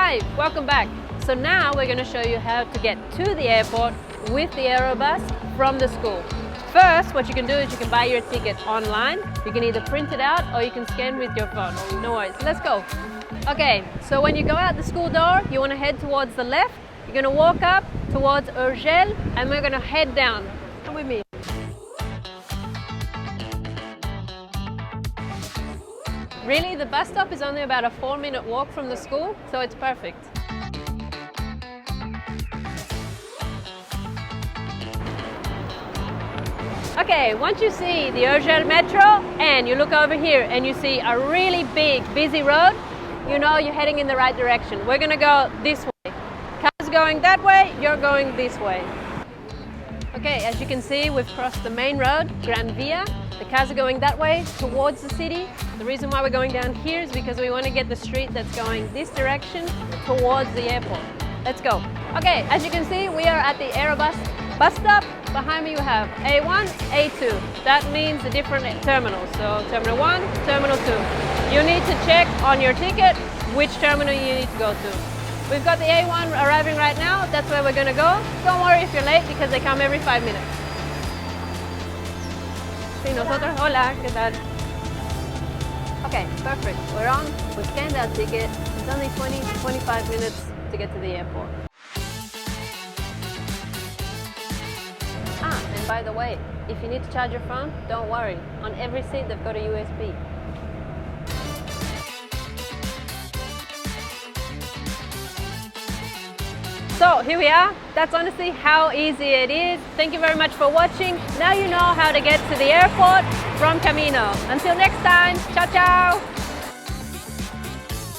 Hi, welcome back. So now we're going to show you how to get to the airport with the Aerobus from the school. First, what you can do is you can buy your ticket online. You can either print it out or you can scan with your phone. No worries, let's go. Okay, so when you go out the school door, you want to head towards the left. You're going to walk up towards Urgel and we're going to head down. Come with me. Really, the bus stop is only about a 4-minute walk from the school, so it's perfect. Okay, once you see the Urgel metro and you look over here and you see a really big, busy road, you know you're heading in the right direction. We're gonna go this way. Cars going that way, you're going this way. Okay, as you can see, we've crossed the main road, Gran Via. The cars are going that way towards the city. The reason why we're going down here is because we want to get the street that's going this direction towards the airport. Let's go. Okay, as you can see, we are at the Aerobus bus stop. Behind me you have A1, A2. That means the different terminals. So Terminal 1, Terminal 2. You need to check on your ticket which terminal you need to go to. We've got the A1 arriving right now. That's where we're going to go. Don't worry if you're late because they come every 5 minutes. Sí, nosotros, hola, ¿qué tal? Okay, perfect. We're on. We scanned our ticket. It's only 20 to 25 minutes to get to the airport. Ah, and by the way, if you need to charge your phone, don't worry. On every seat they've got a USB. So here we are. That's honestly how easy it is. Thank you very much for watching. Now you know how to get to the airport from Camino. Until next time, ciao ciao!